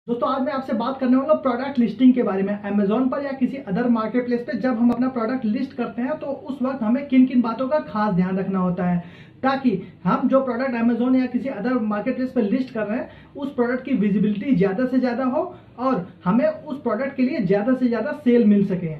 दोस्तों आज मैं आपसे बात करने वाला हूँ प्रोडक्ट लिस्टिंग के बारे में। अमेजोन पर या किसी अदर मार्केट प्लेस पे जब हम अपना प्रोडक्ट लिस्ट करते हैं तो उस वक्त हमें किन किन बातों का खास ध्यान रखना होता है ताकि हम जो प्रोडक्ट अमेजोन या किसी अदर मार्केट प्लेस पे लिस्ट कर रहे हैं उस प्रोडक्ट की विजिबिलिटी ज्यादा से ज्यादा हो और हमें उस प्रोडक्ट के लिए ज्यादा से ज्यादा सेल मिल सके।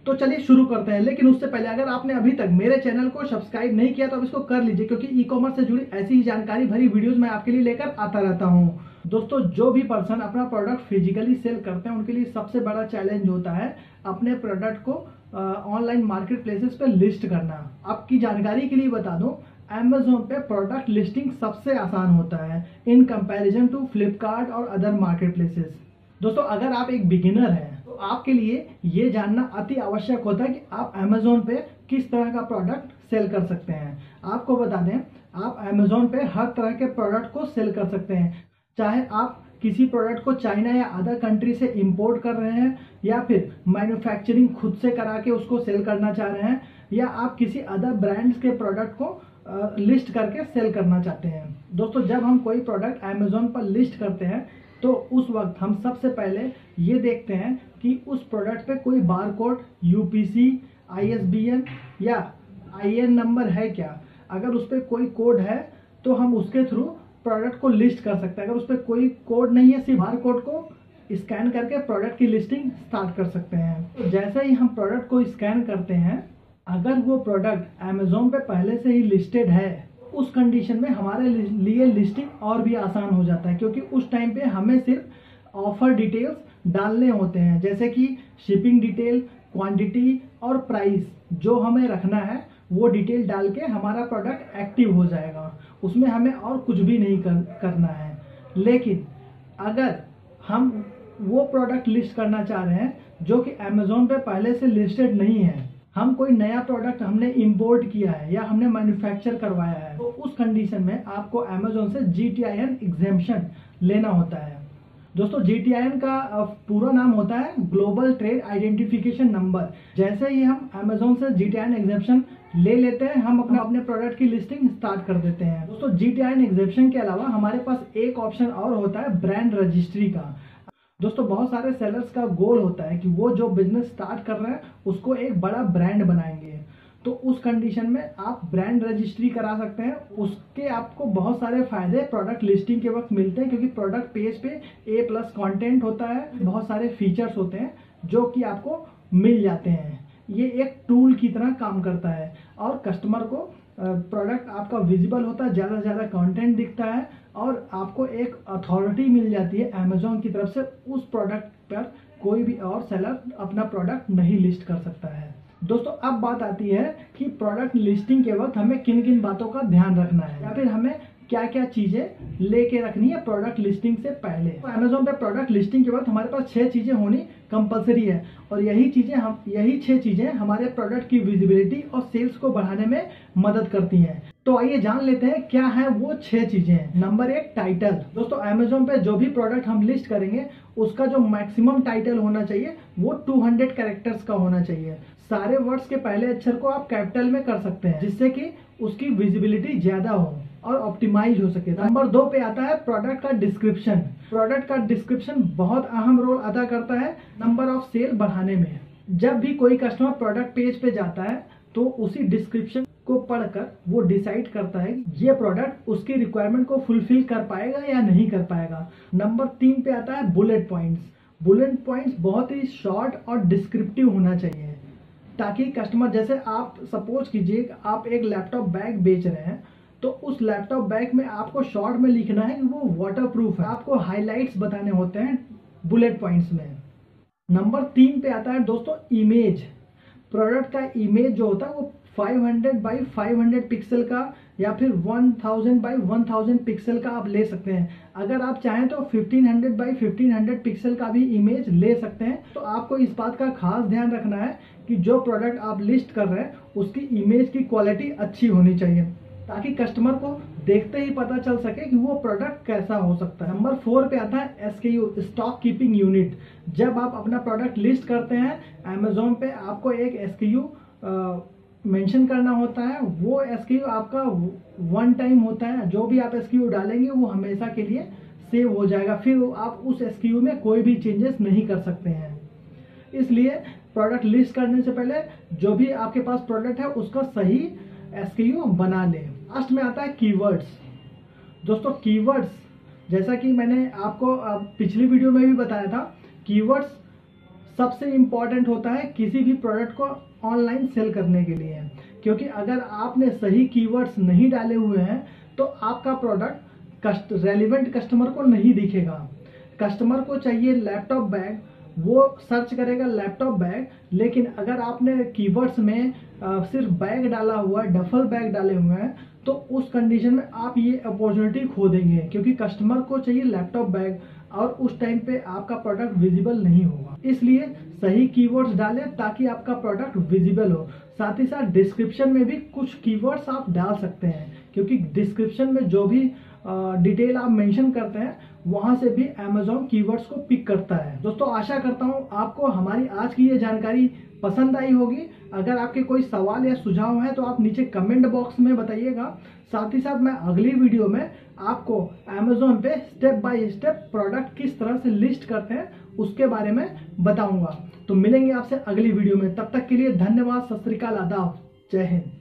तो चलिए शुरू करते हैं, लेकिन उससे पहले अगर आपने अभी तक मेरे चैनल को सब्सक्राइब नहीं किया तो अब इसको कर लीजिए, क्योंकि ई कॉमर्स से जुड़ी ऐसी ही जानकारी भरी वीडियोस मैं आपके लिए लेकर आता रहता हूँ। दोस्तों जो भी पर्सन अपना प्रोडक्ट फिजिकली सेल करते हैं उनके लिए सबसे बड़ा चैलेंज होता है अपने प्रोडक्ट को ऑनलाइन मार्केट प्लेसेस पे लिस्ट करना। आपकी जानकारी के लिए बता दूं, अमेजोन पे प्रोडक्ट लिस्टिंग सबसे आसान होता है इन कंपैरिजन टू फ्लिपकार्ट और अदर मार्केट प्लेसेस। दोस्तों अगर आप एक बिगिनर हैं तो आपके लिए ये जानना अति आवश्यक होता है कि आप अमेजोन पे किस तरह का प्रोडक्ट सेल कर सकते हैं। आपको बता दें, आप अमेजोन पे हर तरह के प्रोडक्ट को सेल कर सकते हैं, चाहे आप किसी प्रोडक्ट को चाइना या अदर कंट्री से इंपोर्ट कर रहे हैं या फिर मैन्युफैक्चरिंग खुद से करा के उसको सेल करना चाह रहे हैं या आप किसी अदर ब्रांड्स के प्रोडक्ट को लिस्ट करके सेल करना चाहते हैं। दोस्तों जब हम कोई प्रोडक्ट अमेजोन पर लिस्ट करते हैं तो उस वक्त हम सबसे पहले ये देखते हैं कि उस प्रोडक्ट पे कोई बारकोड, यूपीसी, आईएसबीएन या आईएन नंबर है क्या। अगर उस पर कोई कोड है तो हम उसके थ्रू प्रोडक्ट को लिस्ट कर सकते हैं। अगर उस पर कोई कोड नहीं है, सिर्फ बारकोड को स्कैन करके प्रोडक्ट की लिस्टिंग स्टार्ट कर सकते हैं। तो जैसे ही हम प्रोडक्ट को स्कैन करते हैं, अगर वो प्रोडक्ट अमेजोन पे पहले से ही लिस्टेड है उस कंडीशन में हमारे लिए लिस्टिंग और भी आसान हो जाता है, क्योंकि उस टाइम पे हमें सिर्फ ऑफर डिटेल्स डालने होते हैं, जैसे कि शिपिंग डिटेल, क्वांटिटी और प्राइस जो हमें रखना है वो डिटेल डाल के हमारा प्रोडक्ट एक्टिव हो जाएगा। उसमें हमें और कुछ भी नहीं करना है। लेकिन अगर हम वो प्रोडक्ट लिस्ट करना चाह रहे हैं जो कि अमेजोन पे पहले से लिस्टेड नहीं है, हम कोई नया प्रोडक्ट हमने इंपोर्ट किया है या हमने मैन्युफैक्चर करवाया है, तो उस कंडीशन में आपको अमेजोन से GTIN एग्जेम्पशन लेना होता है। दोस्तों GTIN का पूरा नाम होता है ग्लोबल ट्रेड आइडेंटिफिकेशन नंबर। जैसे ही हम अमेजोन से GTIN एग्जेम्पशन ले लेते हैं, हम अपने प्रोडक्ट की लिस्टिंग स्टार्ट कर देते हैं। दोस्तों GTIN एग्जेम्पशन के अलावा हमारे पास एक ऑप्शन और होता है ब्रांड रजिस्ट्री का। दोस्तों बहुत सारे सेलर्स का गोल होता है कि वो जो बिजनेस स्टार्ट कर रहे हैं उसको एक बड़ा ब्रांड बनाएंगे, तो उस कंडीशन में आप ब्रांड रजिस्ट्री करा सकते हैं। उसके आपको बहुत सारे फायदे प्रोडक्ट लिस्टिंग के वक्त मिलते हैं, क्योंकि प्रोडक्ट पेज पे A+ कंटेंट होता है, बहुत सारे फीचर्स होते हैं जो कि आपको मिल जाते हैं। ये एक टूल की तरह काम करता है और कस्टमर को प्रोडक्ट आपका विजिबल होता है, ज़्यादा से ज़्यादा कंटेंट दिखता है और आपको एक अथॉरिटी मिल जाती है अमेजोन की तरफ से। उस प्रोडक्ट पर कोई भी और सेलर अपना प्रोडक्ट नहीं लिस्ट कर सकता है। दोस्तों अब बात आती है कि प्रोडक्ट लिस्टिंग के वक्त हमें किन किन बातों का ध्यान रखना है या फिर हमें क्या क्या चीजें लेके रखनी है प्रोडक्ट लिस्टिंग से पहले। तो अमेजोन पे प्रोडक्ट लिस्टिंग के वक्त हमारे पास 6 चीजें होनी कंपलसरी है और यही 6 चीजें हमारे प्रोडक्ट की विजिबिलिटी और सेल्स को बढ़ाने में मदद करती हैं। तो आइए जान लेते हैं क्या है वो 6 चीजें। Number 1, title. दोस्तों अमेजोन पे जो भी प्रोडक्ट हम लिस्ट करेंगे उसका जो मैक्सिमम टाइटल होना चाहिए वो 200 कैरेक्टर्स का होना चाहिए। सारे वर्ड्स के पहले अक्षर को आप कैपिटल में कर सकते हैं, जिससे कि उसकी विजिबिलिटी ज्यादा हो और ऑप्टिमाइज हो सके। नंबर 2 पे आता है प्रोडक्ट का डिस्क्रिप्शन। प्रोडक्ट का डिस्क्रिप्शन बहुत अहम रोल अदा करता है नंबर ऑफ सेल बढ़ाने में। जब भी कोई कस्टमर प्रोडक्ट पेज पे जाता है तो उसी डिस्क्रिप्शन को पढ़कर वो डिसाइड करता है कि ये प्रोडक्ट उसकी रिक्वायरमेंट को फुलफिल कर पाएगा या नहीं कर पाएगा। नंबर 3 पे आता है बुलेट पॉइंट्स। बुलेट पॉइंट्स बहुत ही शॉर्ट और डिस्क्रिप्टिव होना चाहिए ताकि कस्टमर, जैसे आप सपोज कीजिए आप एक लैपटॉप बैग बेच रहे हैं तो उस लैपटॉप बैग में आपको शॉर्ट में लिखना है कि वो वाटरप्रूफ है, आपको हाइलाइट्स बताने होते हैं बुलेट पॉइंट्स में। नंबर 3 पे आता है दोस्तों इमेज। प्रोडक्ट का इमेज जो होता है वो 500 बाई 500 पिक्सल का या फिर 1000 बाई 1000 पिक्सल का आप ले सकते हैं। अगर आप चाहें तो 1500 बाई 1500 पिक्सल का भी इमेज ले सकते हैं। तो आपको इस बात का खास ध्यान रखना है कि जो प्रोडक्ट आप लिस्ट कर रहे हैं उसकी इमेज की क्वालिटी अच्छी होनी चाहिए, ताकि कस्टमर को देखते ही पता चल सके कि वो प्रोडक्ट कैसा हो सकता है। नंबर 4 पे आता है SKU, स्टॉक कीपिंग यूनिट। जब आप अपना प्रोडक्ट लिस्ट करते हैं अमेजोन पे आपको एक SKU मेंशन करना होता है। वो SKU आपका 1 टाइम होता है। जो भी आप SKU डालेंगे वो हमेशा के लिए सेव हो जाएगा, फिर आप उस SKU में कोई भी चेंजेस नहीं कर सकते हैं। इसलिए प्रोडक्ट लिस्ट करने से पहले जो भी आपके पास प्रोडक्ट है उसका सही SKU बना लें। लास्ट में आता है कीवर्ड्स। दोस्तों कीवर्ड्स, जैसा कि मैंने आपको पिछली वीडियो में भी बताया था, कीवर्ड्स सबसे इम्पॉर्टेंट होता है किसी भी प्रोडक्ट को ऑनलाइन सेल करने के लिए, क्योंकि अगर आपने सही कीवर्ड्स नहीं डाले हुए हैं तो आपका प्रोडक्ट रेलिवेंट कस्टमर को नहीं दिखेगा। कस्टमर को चाहिए लैपटॉप बैग, वो सर्च करेगा लैपटॉप बैग, लेकिन अगर आपने कीवर्ड्स में सिर्फ बैग डाला हुआ है, डफल बैग डाले हुए हैं, तो उस कंडीशन में आप ये अपॉर्चुनिटी खो देंगे, क्योंकि कस्टमर को चाहिए लैपटॉप बैग और उस टाइम पे आपका प्रोडक्ट विजिबल नहीं होगा। इसलिए सही कीवर्ड्स डालें ताकि आपका प्रोडक्ट विजिबल हो। साथ ही साथ डिस्क्रिप्शन में भी कुछ कीवर्ड्स आप डाल सकते हैं, क्योंकि डिस्क्रिप्शन में जो भी डिटेल आप मेंशन करते हैं वहां से भी Amazon कीवर्ड्स को पिक करता है। दोस्तों आशा करता हूं आपको हमारी आज की ये जानकारी पसंद आई होगी। अगर आपके कोई सवाल या सुझाव है तो आप नीचे कमेंट बॉक्स में बताइएगा। साथ ही साथ मैं अगली वीडियो में आपको Amazon पे स्टेप बाय स्टेप प्रोडक्ट किस तरह से लिस्ट करते हैं उसके बारे में बताऊंगा। तो मिलेंगे आपसे अगली वीडियो में, तब तक के लिए धन्यवाद, सत श्री अकाल, आदाब, जय हिंद।